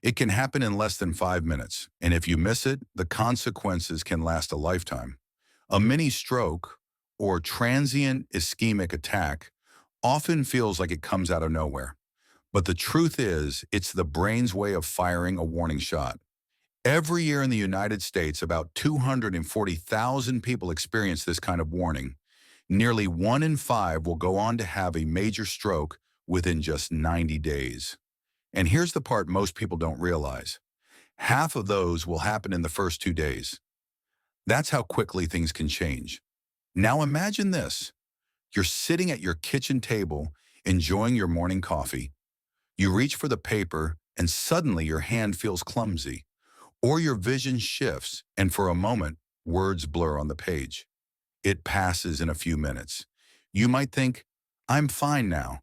It can happen in less than 5 minutes, and if you miss it, the consequences can last a lifetime. A mini stroke, or transient ischemic attack, often feels like it comes out of nowhere. But the truth is, it's the brain's way of firing a warning shot. Every year in the United States, about 240,000 people experience this kind of warning. Nearly 1 in 5 will go on to have a major stroke within just 90 days. And here's the part most people don't realize. Half of those will happen in the first 2 days. That's how quickly things can change. Now imagine this. You're sitting at your kitchen table, enjoying your morning coffee. You reach for the paper, and suddenly your hand feels clumsy. Or your vision shifts, and for a moment, words blur on the page. It passes in a few minutes. You might think, I'm fine now.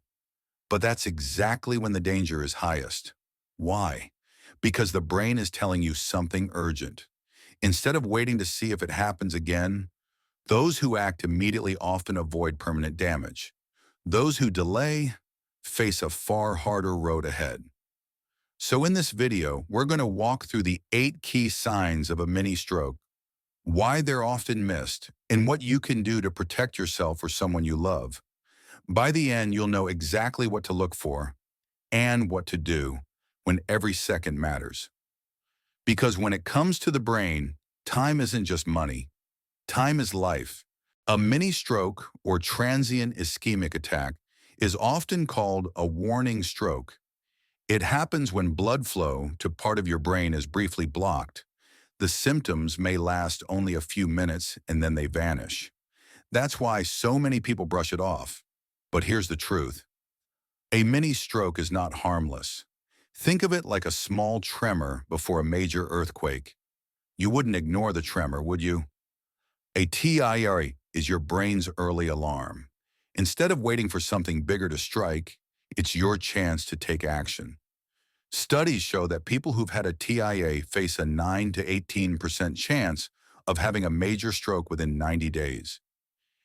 But that's exactly when the danger is highest. Why? Because the brain is telling you something urgent. Instead of waiting to see if it happens again, those who act immediately often avoid permanent damage. Those who delay face a far harder road ahead. So in this video, we're going to walk through the 8 key signs of a mini stroke, why they're often missed, and what you can do to protect yourself or someone you love. By the end, you'll know exactly what to look for and what to do when every second matters. Because when it comes to the brain, time isn't just money. Time is life. A mini stroke or transient ischemic attack is often called a warning stroke. It happens when blood flow to part of your brain is briefly blocked. The symptoms may last only a few minutes and then they vanish. That's why so many people brush it off. But here's the truth. A mini stroke is not harmless. Think of it like a small tremor before a major earthquake. You wouldn't ignore the tremor, would you? A TIA is your brain's early alarm. Instead of waiting for something bigger to strike, it's your chance to take action. Studies show that people who've had a TIA face a 9 to 18% chance of having a major stroke within 90 days.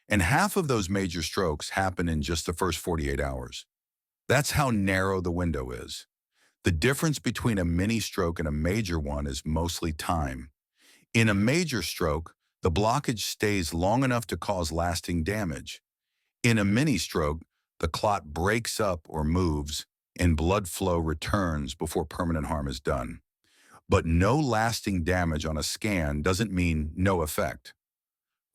And half of those major strokes happen in just the first 48 hours. That's how narrow the window is. The difference between a mini stroke and a major one is mostly time. In a major stroke, the blockage stays long enough to cause lasting damage. In a mini stroke, the clot breaks up or moves, and blood flow returns before permanent harm is done. But no lasting damage on a scan doesn't mean no effect.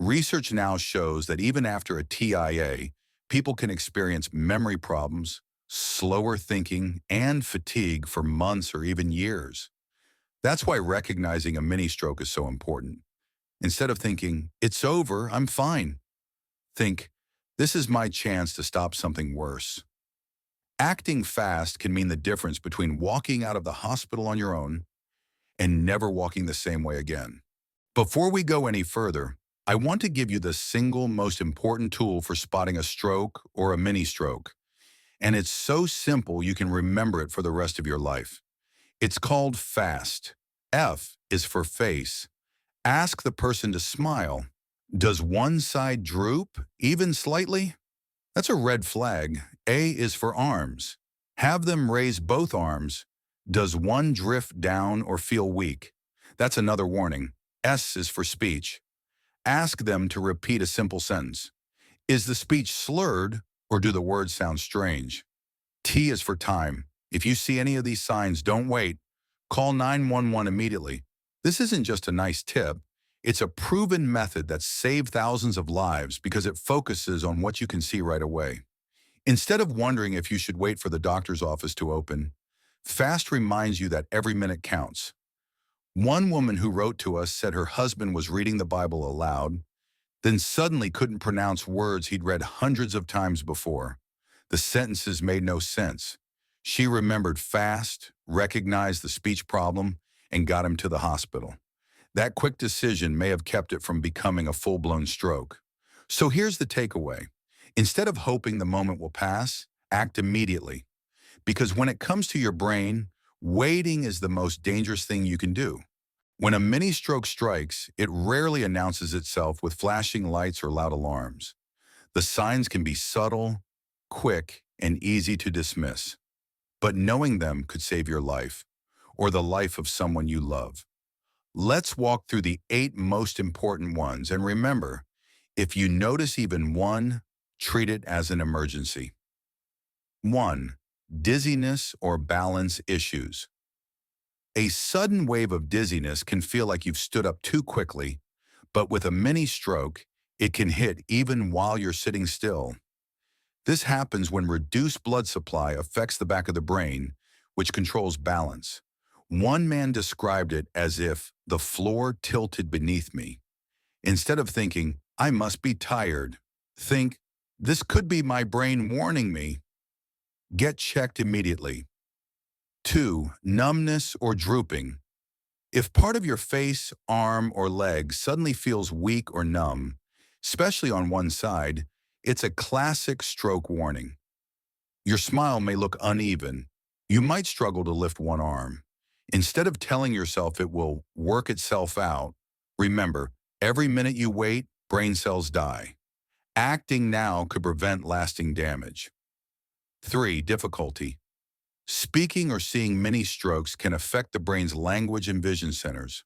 Research now shows that even after a TIA, people can experience memory problems, slower thinking, and fatigue for months or even years. That's why recognizing a mini stroke is so important. Instead of thinking, it's over, I'm fine, think, this is my chance to stop something worse. Acting fast can mean the difference between walking out of the hospital on your own and never walking the same way again. Before we go any further, I want to give you the single most important tool for spotting a stroke or a mini stroke. And it's so simple you can remember it for the rest of your life. It's called FAST. F is for face. Ask the person to smile. Does one side droop, even slightly? That's a red flag. A is for arms. Have them raise both arms. Does one drift down or feel weak? That's another warning. S is for speech. Ask them to repeat a simple sentence. Is the speech slurred or do the words sound strange? T is for time. If you see any of these signs, don't wait. Call 911 immediately. This isn't just a nice tip. It's a proven method that's saved thousands of lives because it focuses on what you can see right away. Instead of wondering if you should wait for the doctor's office to open, FAST reminds you that every minute counts. One woman who wrote to us said her husband was reading the Bible aloud, then suddenly couldn't pronounce words he'd read hundreds of times before. The sentences made no sense. She remembered FAST, recognized the speech problem, and got him to the hospital. That quick decision may have kept it from becoming a full-blown stroke. So here's the takeaway. Instead of hoping the moment will pass, act immediately. Because when it comes to your brain, waiting is the most dangerous thing you can do. When a mini stroke strikes, it rarely announces itself with flashing lights or loud alarms. The signs can be subtle, quick, and easy to dismiss. But knowing them could save your life, or the life of someone you love. Let's walk through the 8 most important ones, and remember, if you notice even one, treat it as an emergency. 1. Dizziness or balance issues. A sudden wave of dizziness can feel like you've stood up too quickly, but with a mini stroke, it can hit even while you're sitting still. This happens when reduced blood supply affects the back of the brain, which controls balance. One man described it as if the floor tilted beneath me. Instead of thinking, I must be tired, think, this could be my brain warning me. Get checked immediately. 2. Numbness or drooping. If part of your face, arm, or leg suddenly feels weak or numb, especially on one side, it's a classic stroke warning. Your smile may look uneven. You might struggle to lift one arm. Instead of telling yourself it will work itself out, remember, every minute you wait, brain cells die. Acting now could prevent lasting damage. 3. Difficulty. Speaking or seeing mini strokes can affect the brain's language and vision centers.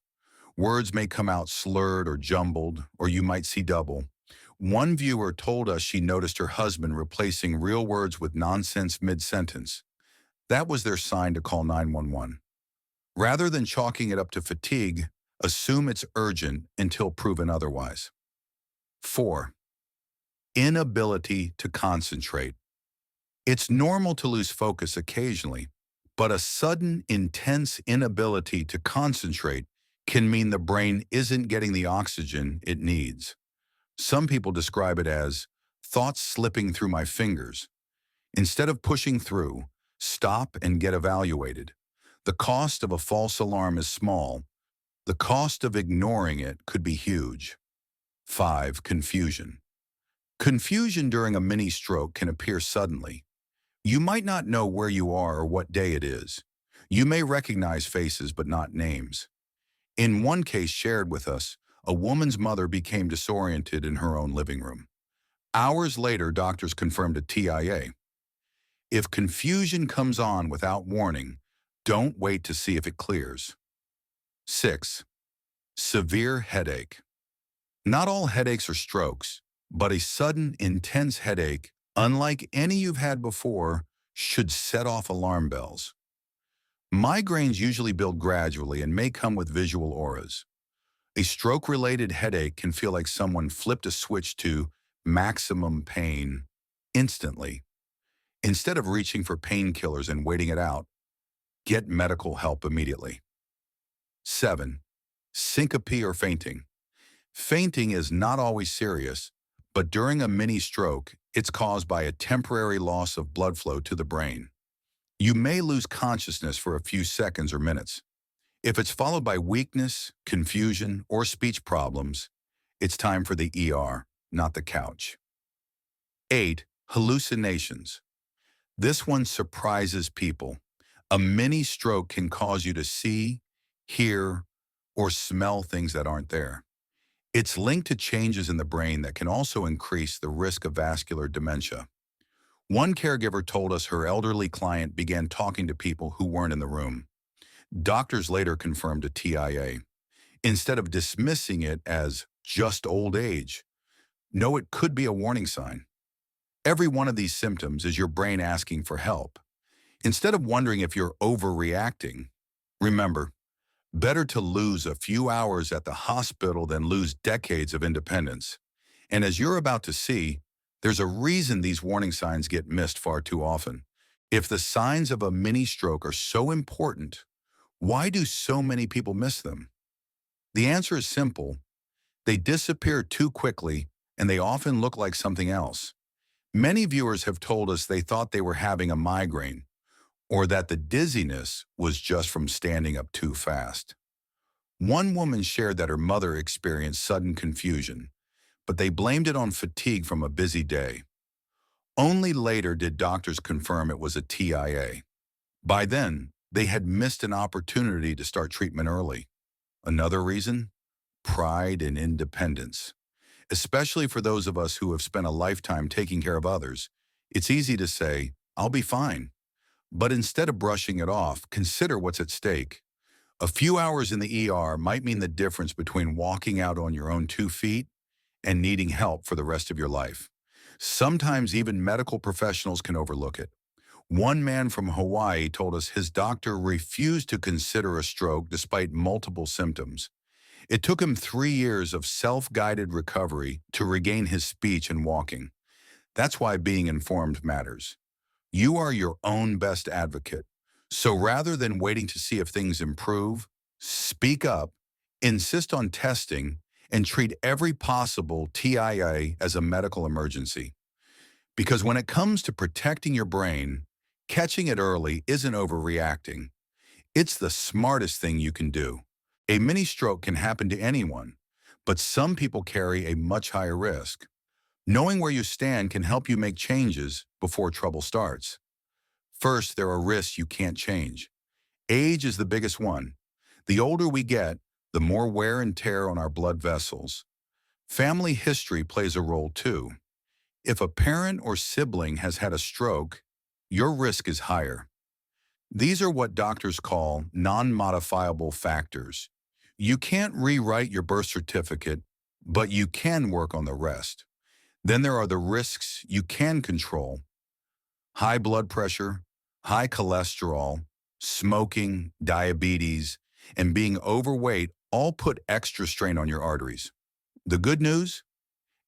Words may come out slurred or jumbled, or you might see double. One viewer told us she noticed her husband replacing real words with nonsense mid-sentence. That was their sign to call 911. Rather than chalking it up to fatigue, assume it's urgent until proven otherwise. 4. Inability to concentrate. It's normal to lose focus occasionally, but a sudden, intense inability to concentrate can mean the brain isn't getting the oxygen it needs. Some people describe it as thoughts slipping through my fingers. Instead of pushing through, stop and get evaluated. The cost of a false alarm is small. The cost of ignoring it could be huge. 5. Confusion. Confusion during a mini stroke can appear suddenly. You might not know where you are or what day it is. You may recognize faces but not names. In one case shared with us, a woman's mother became disoriented in her own living room. Hours later, doctors confirmed a TIA. If confusion comes on without warning, don't wait to see if it clears. 6. Severe headache. Not all headaches are strokes, but a sudden, intense headache, unlike any you've had before, should set off alarm bells. Migraines usually build gradually and may come with visual auras. A stroke-related headache can feel like someone flipped a switch to maximum pain instantly. Instead of reaching for painkillers and waiting it out, get medical help immediately. 7. Syncope or fainting. Fainting is not always serious, but during a mini stroke, it's caused by a temporary loss of blood flow to the brain. You may lose consciousness for a few seconds or minutes. If it's followed by weakness, confusion, or speech problems, it's time for the ER, not the couch. 8. Hallucinations. This one surprises people. A mini stroke can cause you to see, hear, or smell things that aren't there. It's linked to changes in the brain that can also increase the risk of vascular dementia. One caregiver told us her elderly client began talking to people who weren't in the room. Doctors later confirmed a TIA. Instead of dismissing it as just old age, no, it could be a warning sign. Every one of these symptoms is your brain asking for help. Instead of wondering if you're overreacting, remember, better to lose a few hours at the hospital than lose decades of independence. And as you're about to see, there's a reason these warning signs get missed far too often. If the signs of a mini stroke are so important, why do so many people miss them? The answer is simple. They disappear too quickly, and they often look like something else. Many viewers have told us they thought they were having a migraine, or that the dizziness was just from standing up too fast. One woman shared that her mother experienced sudden confusion, but they blamed it on fatigue from a busy day. Only later did doctors confirm it was a TIA. By then, they had missed an opportunity to start treatment early. Another reason? Pride and independence. Especially for those of us who have spent a lifetime taking care of others, it's easy to say, I'll be fine. But instead of brushing it off, consider what's at stake. A few hours in the ER might mean the difference between walking out on your own 2 feet and needing help for the rest of your life. Sometimes even medical professionals can overlook it. One man from Hawaii told us his doctor refused to consider a stroke despite multiple symptoms. It took him 3 years of self-guided recovery to regain his speech and walking. That's why being informed matters. You are your own best advocate. So rather than waiting to see if things improve, speak up, insist on testing, and treat every possible TIA as a medical emergency. Because when it comes to protecting your brain, catching it early isn't overreacting. It's the smartest thing you can do. A mini stroke can happen to anyone, but some people carry a much higher risk. Knowing where you stand can help you make changes before trouble starts. First, there are risks you can't change. Age is the biggest one. The older we get, the more wear and tear on our blood vessels. Family history plays a role too. If a parent or sibling has had a stroke, your risk is higher. These are what doctors call non-modifiable factors. You can't rewrite your birth certificate, but you can work on the rest. Then there are the risks you can control: high blood pressure, high cholesterol, smoking, diabetes, and being overweight all put extra strain on your arteries. The good news?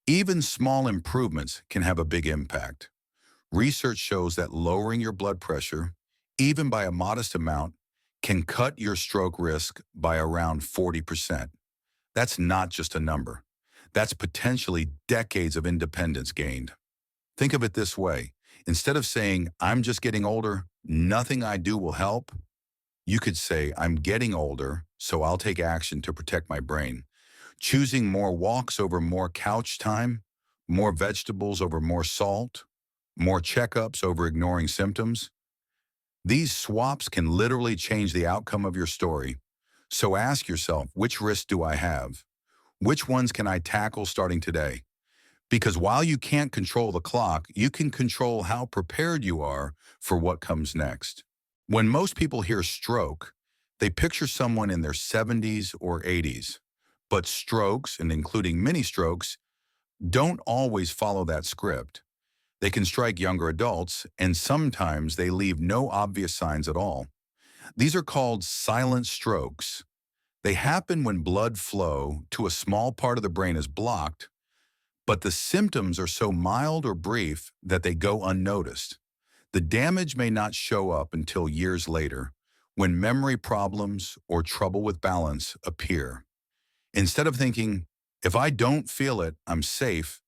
Even small improvements can have a big impact. Research shows that lowering your blood pressure, even by a modest amount, can cut your stroke risk by around 40%. That's not just a number. That's potentially decades of independence gained. Think of it this way. Instead of saying, "I'm just getting older, nothing I do will help," you could say, "I'm getting older, so I'll take action to protect my brain." Choosing more walks over more couch time, more vegetables over more salt, more checkups over ignoring symptoms. These swaps can literally change the outcome of your story. So ask yourself, which risks do I have? Which ones can I tackle starting today? Because while you can't control the clock, you can control how prepared you are for what comes next. When most people hear stroke, they picture someone in their 70s or 80s. But strokes, and including mini strokes, don't always follow that script. They can strike younger adults, and sometimes they leave no obvious signs at all. These are called silent strokes. They happen when blood flow to a small part of the brain is blocked, but the symptoms are so mild or brief that they go unnoticed. The damage may not show up until years later, when memory problems or trouble with balance appear. Instead of thinking, "If I don't feel it, I'm safe,"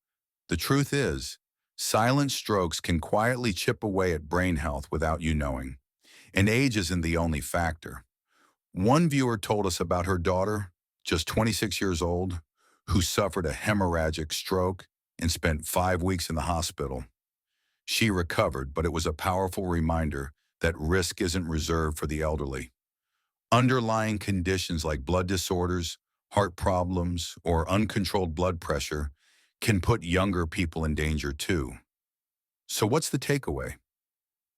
the truth is, silent strokes can quietly chip away at brain health without you knowing. And age isn't the only factor. One viewer told us about her daughter, just 26 years old, who suffered a hemorrhagic stroke and spent 5 weeks in the hospital. She recovered, but it was a powerful reminder that risk isn't reserved for the elderly. Underlying conditions like blood disorders, heart problems, or uncontrolled blood pressure can put younger people in danger too. So what's the takeaway?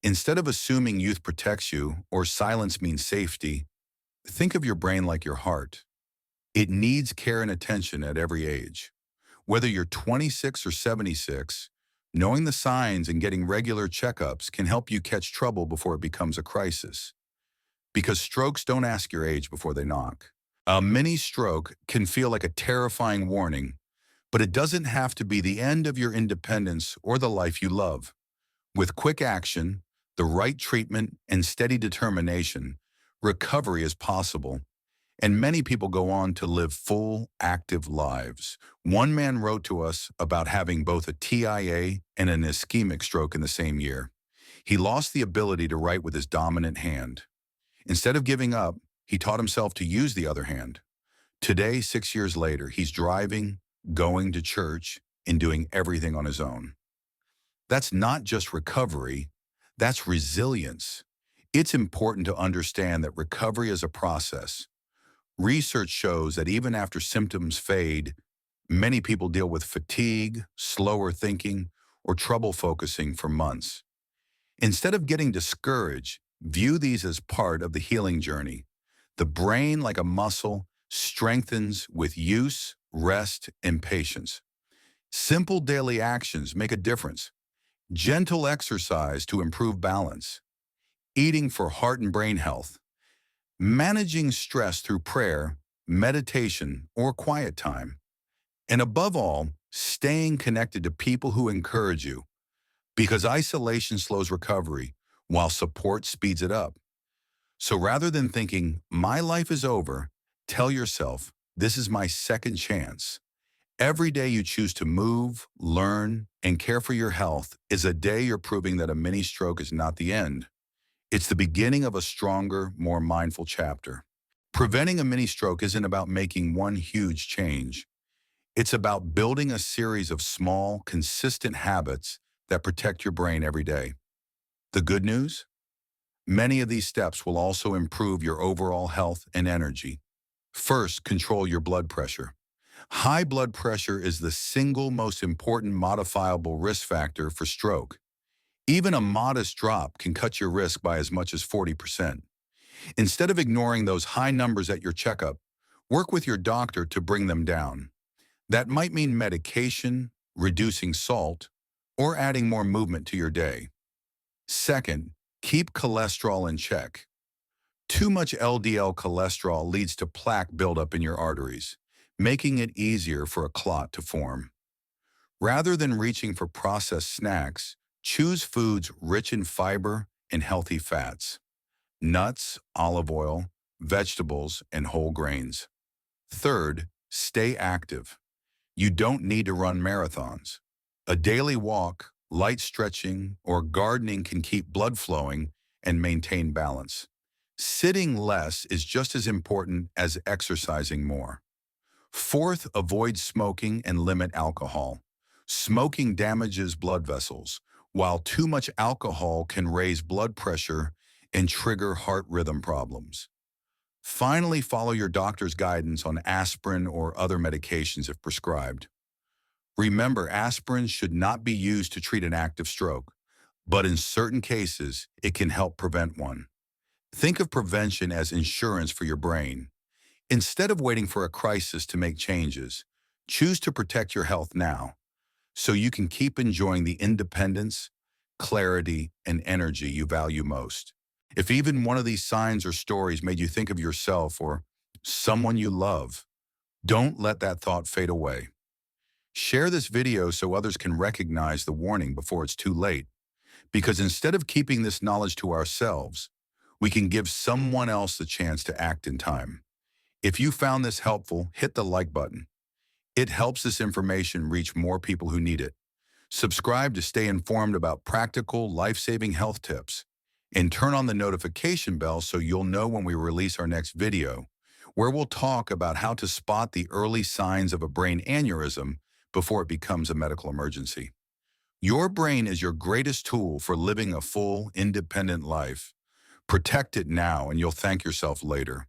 Instead of assuming youth protects you or silence means safety, think of your brain like your heart. It needs care and attention at every age. Whether you're 26 or 76, knowing the signs and getting regular checkups can help you catch trouble before it becomes a crisis. Because strokes don't ask your age before they knock. A mini stroke can feel like a terrifying warning, but it doesn't have to be the end of your independence or the life you love. With quick action, the right treatment, and steady determination, recovery is possible. And many people go on to live full, active lives. One man wrote to us about having both a TIA and an ischemic stroke in the same year. He lost the ability to write with his dominant hand. Instead of giving up, he taught himself to use the other hand. Today, 6 years later, he's driving, going to church, and doing everything on his own. That's not just recovery, that's resilience. It's important to understand that recovery is a process. Research shows that even after symptoms fade, many people deal with fatigue, slower thinking, or trouble focusing for months. Instead of getting discouraged, view these as part of the healing journey. The brain, like a muscle, strengthens with use, rest, and patience. Simple daily actions make a difference. Gentle exercise to improve balance, eating for heart and brain health, managing stress through prayer, meditation, or quiet time, and above all, staying connected to people who encourage you, because isolation slows recovery while support speeds it up. So rather than thinking, my life is over, tell yourself, this is my second chance. Every day you choose to move, learn, and care for your health is a day you're proving that a mini stroke is not the end. It's the beginning of a stronger, more mindful chapter. Preventing a mini stroke isn't about making one huge change. It's about building a series of small, consistent habits that protect your brain every day. The good news? Many of these steps will also improve your overall health and energy. First, control your blood pressure. High blood pressure is the single most important modifiable risk factor for stroke. Even a modest drop can cut your risk by as much as 40%. Instead of ignoring those high numbers at your checkup, work with your doctor to bring them down. That might mean medication, reducing salt, or adding more movement to your day. Second, keep cholesterol in check. Too much LDL cholesterol leads to plaque buildup in your arteries, making it easier for a clot to form. Rather than reaching for processed snacks, choose foods rich in fiber and healthy fats. Nuts, olive oil, vegetables, and whole grains. Third, stay active. You don't need to run marathons. A daily walk, light stretching, or gardening can keep blood flowing and maintain balance. Sitting less is just as important as exercising more. Fourth, avoid smoking and limit alcohol. Smoking damages blood vessels, while too much alcohol can raise blood pressure and trigger heart rhythm problems. Finally, follow your doctor's guidance on aspirin or other medications if prescribed. Remember, aspirin should not be used to treat an active stroke, but in certain cases, it can help prevent one. Think of prevention as insurance for your brain. Instead of waiting for a crisis to make changes, choose to protect your health now so you can keep enjoying the independence, clarity, and energy you value most. If even one of these signs or stories made you think of yourself or someone you love, don't let that thought fade away. Share this video so others can recognize the warning before it's too late, because instead of keeping this knowledge to ourselves, we can give someone else the chance to act in time. If you found this helpful, hit the like button. It helps this information reach more people who need it. Subscribe to stay informed about practical, life-saving health tips, and turn on the notification bell so you'll know when we release our next video, where we'll talk about how to spot the early signs of a brain aneurysm before it becomes a medical emergency. Your brain is your greatest tool for living a full, independent life. Protect it now, and you'll thank yourself later.